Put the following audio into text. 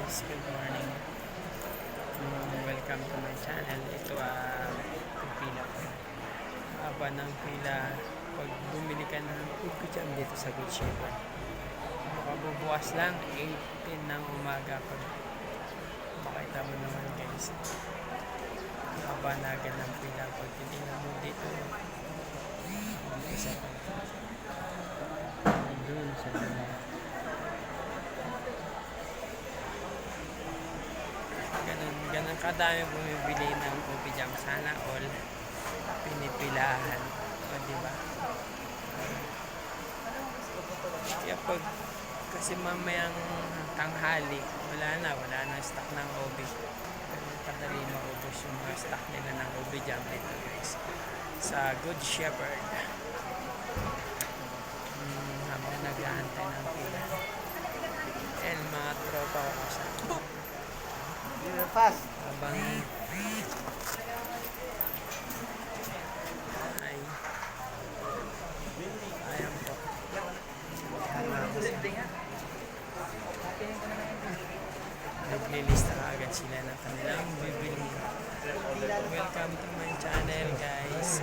guys, good morning. Welcome to my channel. Ito pila. Haba ng pila pag bumili ka ng ubi dyan dito sa Good Shepherd. Makabubukas lang 8:10 ng umaga. Pag makita mo naman guys, haba na agad ng pila. Pag titingnan mo dito, isa pa doon sa ganun kadami bumibili ng ubi jam. Sana all pinipilahan, o diba? Kaya pag kasi mamayang tanghali wala na stock ng ubi, kadali maubos yung mga stock nila ng ubi jam dito guys sa Good Shepherd. Habang naghahantay ng pila and mga tropa ko sa Fast. habang ayan po, naglilista agad sila ng kanilang bibili. Welcome to my channel guys.